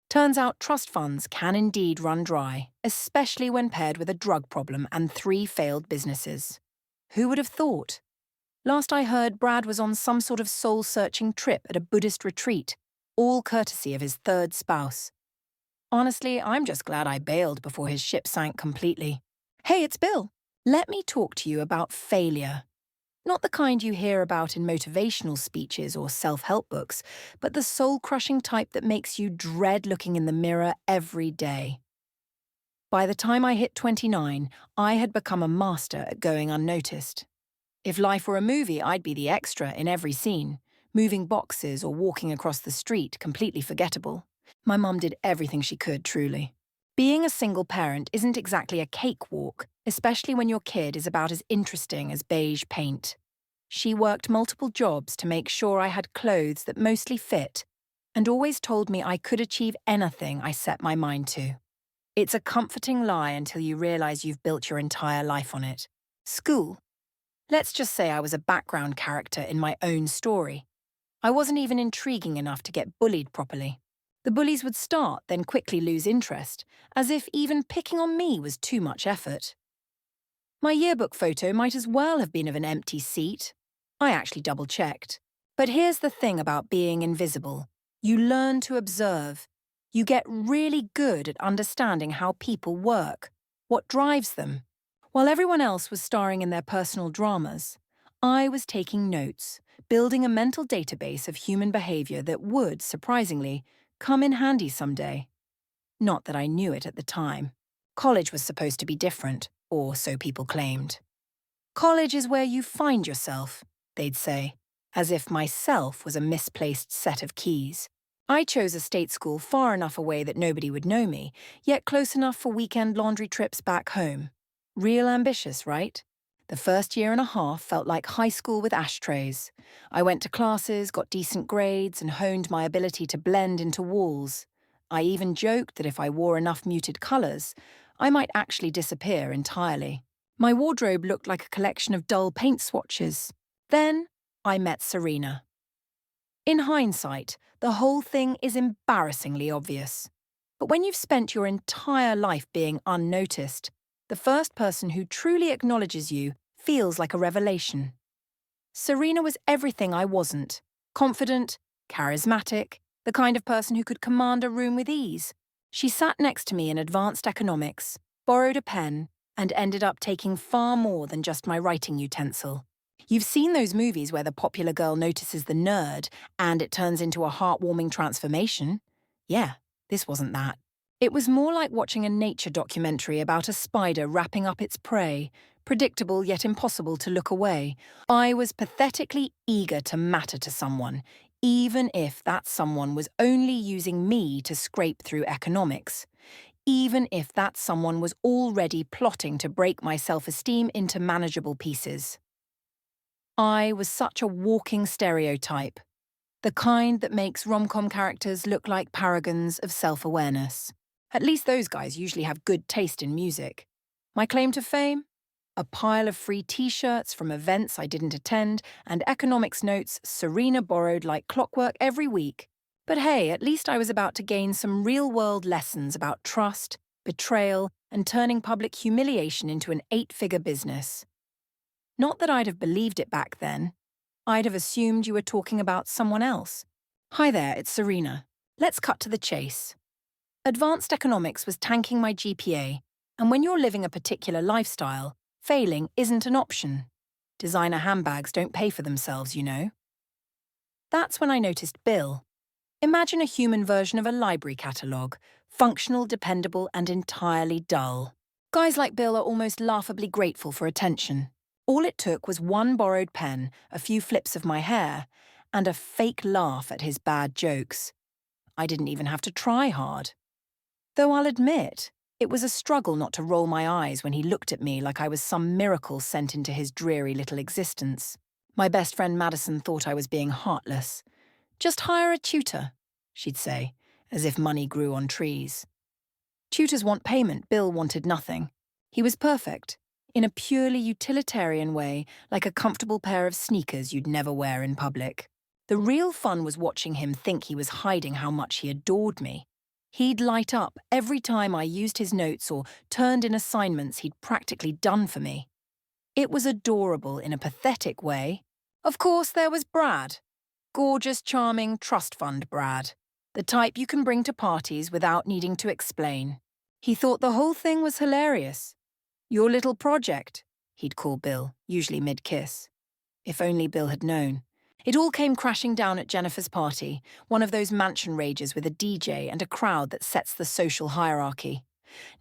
Turns out trust funds can indeed run dry, especially when paired with a drug problem and 3 failed businesses. Who would have thought? Last I heard, Brad was on some sort of soul-searching trip at a Buddhist retreat, all courtesy of his third spouse. Honestly, I'm just glad I bailed before his ship sank completely. Hey, it's Bill. Let me talk to you about failure. Not the kind you hear about in motivational speeches or self-help books, but the soul-crushing type that makes you dread looking in the mirror every day. By the time I hit 29, I had become a master at going unnoticed. If life were a movie, I'd be the extra in every scene, moving boxes or walking across the street, completely forgettable. My mum did everything she could, truly. Being a single parent isn't exactly a cakewalk, especially when your kid is about as interesting as beige paint. She worked multiple jobs to make sure I had clothes that mostly fit, and always told me I could achieve anything I set my mind to. It's a comforting lie until you realize you've built your entire life on it. School. Let's just say I was a background character in my own story. I wasn't even intriguing enough to get bullied properly. The bullies would start, then quickly lose interest, as if even picking on me was too much effort. My yearbook photo might as well have been of an empty seat. I actually double-checked. But here's the thing about being invisible. You learn to observe. You get really good at understanding how people work, what drives them. While everyone else was starring in their personal dramas, I was taking notes, building a mental database of human behavior that would, surprisingly, come in handy someday. Not that I knew it at the time. College was supposed to be different, or so people claimed. College is where you find yourself, they'd say, as if myself was a misplaced set of keys. I chose a state school far enough away that nobody would know me, yet close enough for weekend laundry trips back home. Real ambitious, right? The first year and a half felt like high school with ashtrays. I went to classes, got decent grades, and honed my ability to blend into walls. I even joked that if I wore enough muted colours, I might actually disappear entirely. My wardrobe looked like a collection of dull paint swatches. Then I met Serena. In hindsight, the whole thing is embarrassingly obvious. But when you've spent your entire life being unnoticed, the first person who truly acknowledges you feels like a revelation. Serena was everything I wasn't. Confident, charismatic, the kind of person who could command a room with ease. She sat next to me in advanced economics, borrowed a pen, and ended up taking far more than just my writing utensil. You've seen those movies where the popular girl notices the nerd and it turns into a heartwarming transformation? Yeah, this wasn't that. It was more like watching a nature documentary about a spider wrapping up its prey, predictable yet impossible to look away. I was pathetically eager to matter to someone, even if that someone was only using me to scrape through economics. Even if that someone was already plotting to break my self-esteem into manageable pieces. I was such a walking stereotype, the kind that makes rom-com characters look like paragons of self-awareness. At least those guys usually have good taste in music. My claim to fame? A pile of free t-shirts from events I didn't attend and economics notes Serena borrowed like clockwork every week. But hey, at least I was about to gain some real-world lessons about trust, betrayal, and turning public humiliation into an 8-figure business. Not that I'd have believed it back then. I'd have assumed you were talking about someone else. Hi there, it's Serena. Let's cut to the chase. Advanced economics was tanking my GPA, and when you're living a particular lifestyle, failing isn't an option. Designer handbags don't pay for themselves, you know. That's when I noticed Bill. Imagine a human version of a library catalogue, functional, dependable, and entirely dull. Guys like Bill are almost laughably grateful for attention. All it took was one borrowed pen, a few flips of my hair, and a fake laugh at his bad jokes. I didn't even have to try hard. Though I'll admit, it was a struggle not to roll my eyes when he looked at me like I was some miracle sent into his dreary little existence. My best friend Madison thought I was being heartless. Just hire a tutor, she'd say, as if money grew on trees. Tutors want payment, Bill wanted nothing. He was perfect. In a purely utilitarian way, like a comfortable pair of sneakers you'd never wear in public. The real fun was watching him think he was hiding how much he adored me. He'd light up every time I used his notes or turned in assignments he'd practically done for me. It was adorable in a pathetic way. Of course, there was Brad. Gorgeous, charming trust fund Brad. The type you can bring to parties without needing to explain. He thought the whole thing was hilarious. Your little project, he'd call Bill, usually mid-kiss. If only Bill had known. It all came crashing down at Jennifer's party, one of those mansion rages with a DJ and a crowd that sets the social hierarchy.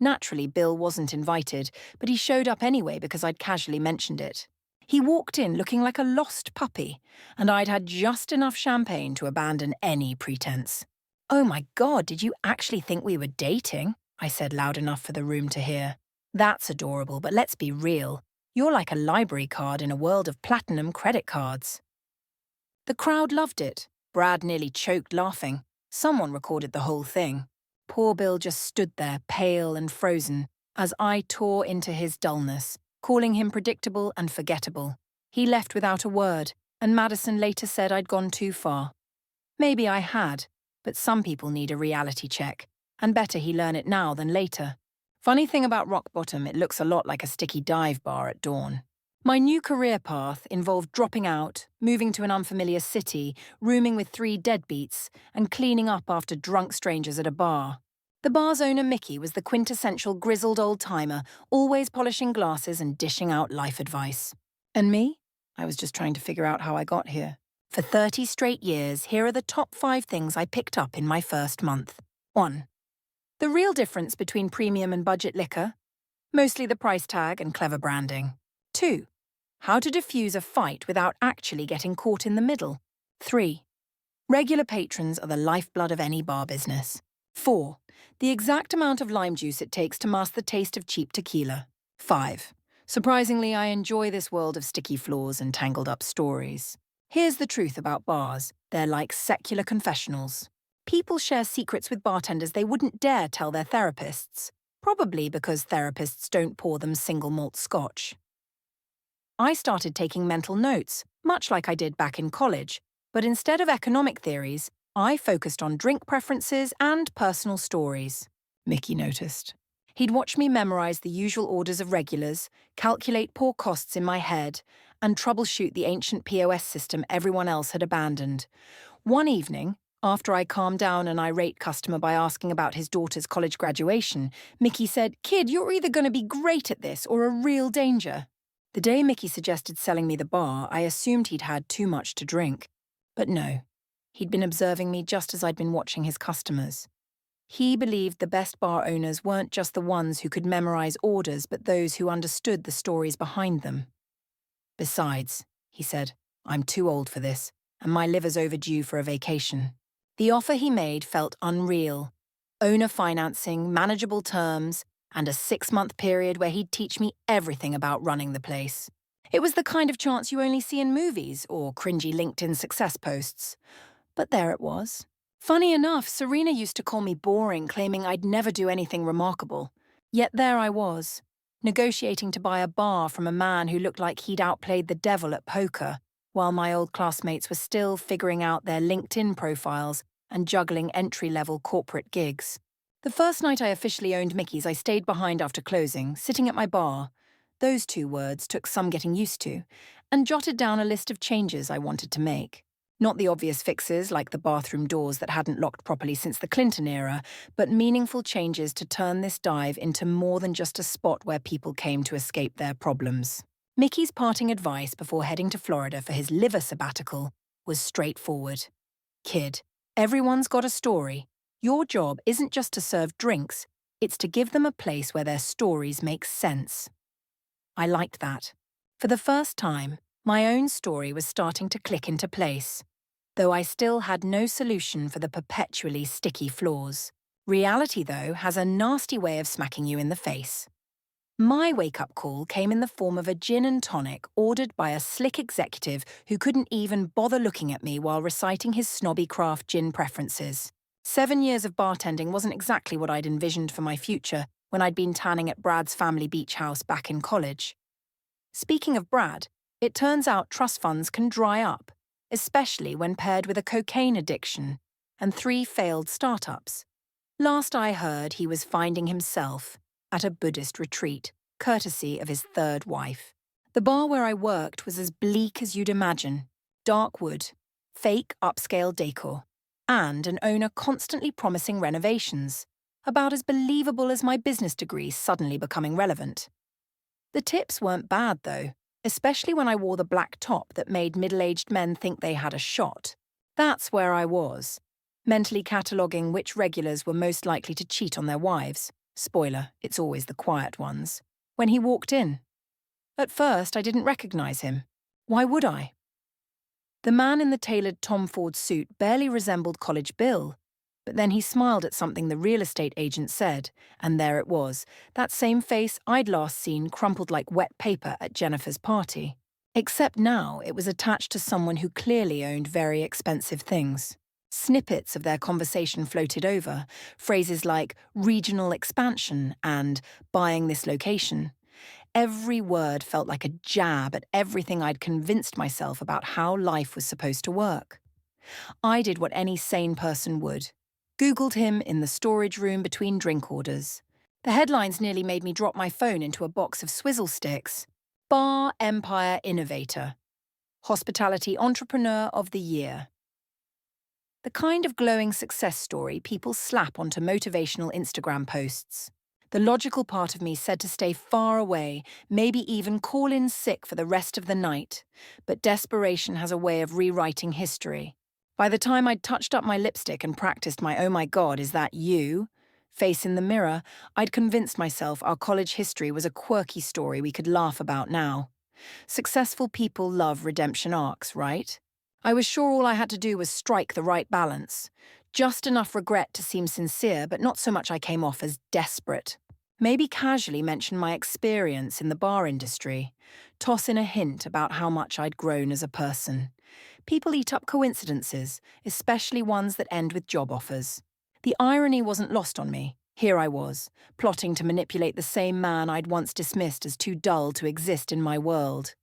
Naturally, Bill wasn't invited, but he showed up anyway because I'd casually mentioned it. He walked in looking like a lost puppy, and I'd had just enough champagne to abandon any pretense. "Oh my God, did you actually think we were dating?" I said loud enough for the room to hear. "That's adorable, but let's be real. You're like a library card in a world of platinum credit cards." The crowd loved it. Brad nearly choked laughing. Someone recorded the whole thing. Poor Bill just stood there, pale and frozen, as I tore into his dullness, calling him predictable and forgettable. He left without a word, and Madison later said I'd gone too far. Maybe I had, but some people need a reality check, and better he learn it now than later. Funny thing about rock bottom, it looks a lot like a sticky dive bar at dawn. My new career path involved dropping out, moving to an unfamiliar city, rooming with 3 deadbeats, and cleaning up after drunk strangers at a bar. The bar's owner, Mickey, was the quintessential grizzled old-timer, always polishing glasses and dishing out life advice. And me? I was just trying to figure out how I got here. For 30 straight years, here are the top 5 things I picked up in my first month. 1. The real difference between premium and budget liquor. Mostly the price tag and clever branding. 2. How to diffuse a fight without actually getting caught in the middle. 3. Regular patrons are the lifeblood of any bar business. 4. The exact amount of lime juice it takes to mask the taste of cheap tequila. 5. Surprisingly, I enjoy this world of sticky floors and tangled up stories. Here's the truth about bars. They're like secular confessionals. People share secrets with bartenders they wouldn't dare tell their therapists. Probably because therapists don't pour them single malt scotch. I started taking mental notes, much like I did back in college, but instead of economic theories, I focused on drink preferences and personal stories. Mickey noticed. He'd watch me memorize the usual orders of regulars, calculate pour costs in my head, and troubleshoot the ancient POS system everyone else had abandoned. One evening, after I calmed down an irate customer by asking about his daughter's college graduation, Mickey said, "Kid, you're either going to be great at this or a real danger." The day Mickey suggested selling me the bar, I assumed he'd had too much to drink. But no, he'd been observing me just as I'd been watching his customers. He believed the best bar owners weren't just the ones who could memorize orders, but those who understood the stories behind them. "Besides," he said, "I'm too old for this, and my liver's overdue for a vacation." The offer he made felt unreal. Owner financing, manageable terms, and a 6-month period where he'd teach me everything about running the place. It was the kind of chance you only see in movies or cringy LinkedIn success posts. But there it was. Funny enough, Serena used to call me boring, claiming I'd never do anything remarkable. Yet there I was, negotiating to buy a bar from a man who looked like he'd outplayed the devil at poker, while my old classmates were still figuring out their LinkedIn profiles and juggling entry-level corporate gigs. The first night I officially owned Mickey's, I stayed behind after closing, sitting at my bar. Those 2 words took some getting used to, and jotted down a list of changes I wanted to make. Not the obvious fixes like the bathroom doors that hadn't locked properly since the Clinton era, but meaningful changes to turn this dive into more than just a spot where people came to escape their problems. Mickey's parting advice before heading to Florida for his liver sabbatical was straightforward. "Kid, everyone's got a story. Your job isn't just to serve drinks, it's to give them a place where their stories make sense." I liked that. For the first time, my own story was starting to click into place, though I still had no solution for the perpetually sticky floors. Reality, though, has a nasty way of smacking you in the face. My wake-up call came in the form of a gin and tonic ordered by a slick executive who couldn't even bother looking at me while reciting his snobby craft gin preferences. 7 years of bartending wasn't exactly what I'd envisioned for my future when I'd been tanning at Brad's family beach house back in college. Speaking of Brad, it turns out trust funds can dry up, especially when paired with a cocaine addiction and 3 failed startups. Last I heard, he was finding himself at a Buddhist retreat, courtesy of his third wife. The bar where I worked was as bleak as you'd imagine. Dark wood, fake upscale decor, and an owner constantly promising renovations. About as believable as my business degree suddenly becoming relevant. The tips weren't bad, though, especially when I wore the black top that made middle-aged men think they had a shot. That's where I was, mentally cataloguing which regulars were most likely to cheat on their wives. Spoiler, it's always the quiet ones. When he walked in. At first, I didn't recognize him. Why would I? The man in the tailored Tom Ford suit barely resembled College Bill, but then he smiled at something the real estate agent said, and there it was, that same face I'd last seen crumpled like wet paper at Jennifer's party. Except now it was attached to someone who clearly owned very expensive things. Snippets of their conversation floated over, phrases like regional expansion and buying this location. Every word felt like a jab at everything I'd convinced myself about how life was supposed to work. I did what any sane person would. Googled him in the storage room between drink orders. The headlines nearly made me drop my phone into a box of swizzle sticks. Bar Empire Innovator. Hospitality Entrepreneur of the Year. The kind of glowing success story people slap onto motivational Instagram posts. The logical part of me said to stay far away, maybe even call in sick for the rest of the night. But desperation has a way of rewriting history. By the time I'd touched up my lipstick and practiced my "oh my god, is that you?" face in the mirror, I'd convinced myself our college history was a quirky story we could laugh about now. Successful people love redemption arcs, right? I was sure all I had to do was strike the right balance. Just enough regret to seem sincere, but not so much I came off as desperate. Maybe casually mention my experience in the bar industry. Toss in a hint about how much I'd grown as a person. People eat up coincidences, especially ones that end with job offers. The irony wasn't lost on me. Here I was, plotting to manipulate the same man I'd once dismissed as too dull to exist in my world.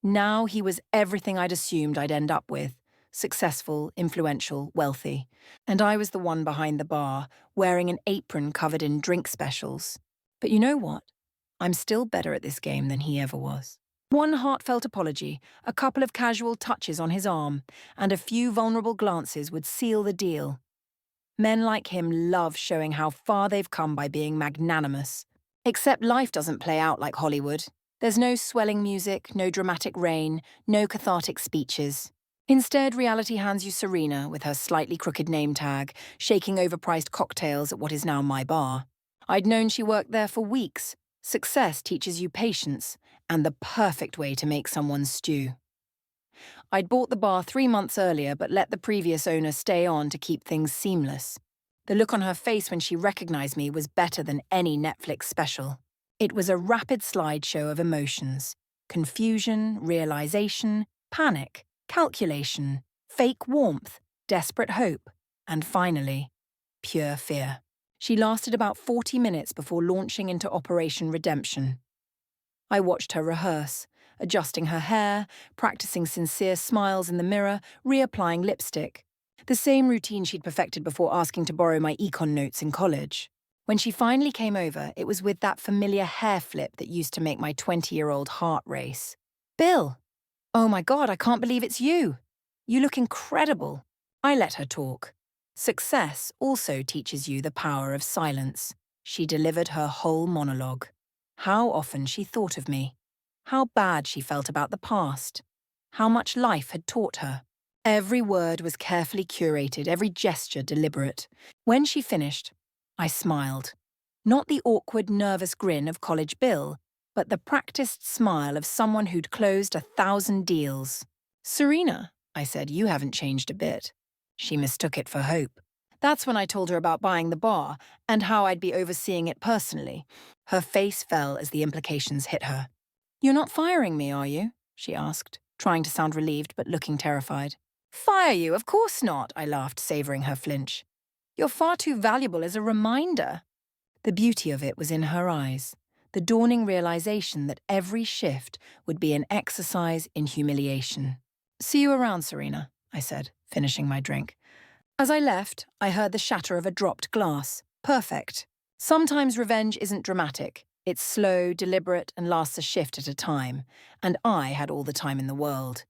Now he was everything I'd assumed I'd end up with. Successful, influential, wealthy. And I was the one behind the bar, wearing an apron covered in drink specials. But you know what? I'm still better at this game than he ever was. One heartfelt apology, a couple of casual touches on his arm, and a few vulnerable glances would seal the deal. Men like him love showing how far they've come by being magnanimous. Except life doesn't play out like Hollywood. There's no swelling music, no dramatic rain, no cathartic speeches. Instead, reality hands you Serena with her slightly crooked name tag, shaking overpriced cocktails at what is now my bar. I'd known she worked there for weeks. Success teaches you patience, and the perfect way to make someone stew. I'd bought the bar 3 months earlier, but let the previous owner stay on to keep things seamless. The look on her face when she recognized me was better than any Netflix special. It was a rapid slideshow of emotions. Confusion, realization, panic, calculation, fake warmth, desperate hope, and finally, pure fear. She lasted about 40 minutes before launching into Operation Redemption. I watched her rehearse, adjusting her hair, practicing sincere smiles in the mirror, reapplying lipstick. The same routine she'd perfected before asking to borrow my econ notes in college. When she finally came over, it was with that familiar hair flip that used to make my 20-year-old heart race. "Bill! Oh my God, I can't believe it's you! You look incredible." I let her talk. Success also teaches you the power of silence. She delivered her whole monologue. How often she thought of me. How bad she felt about the past. How much life had taught her. Every word was carefully curated, every gesture deliberate. When she finished, I smiled. Not the awkward, nervous grin of College Bill, but the practiced smile of someone who'd closed 1,000 deals. "Serena," I said, "you haven't changed a bit." She mistook it for hope. That's when I told her about buying the bar and how I'd be overseeing it personally. Her face fell as the implications hit her. "You're not firing me, are you?" she asked, trying to sound relieved but looking terrified. "Fire you? Of course not," I laughed, savoring her flinch. "You're far too valuable as a reminder." The beauty of it was in her eyes, the dawning realization that every shift would be an exercise in humiliation. "See you around, Serena," I said, finishing my drink. As I left, I heard the shatter of a dropped glass. Perfect. Sometimes revenge isn't dramatic. It's slow, deliberate, and lasts a shift at a time. And I had all the time in the world.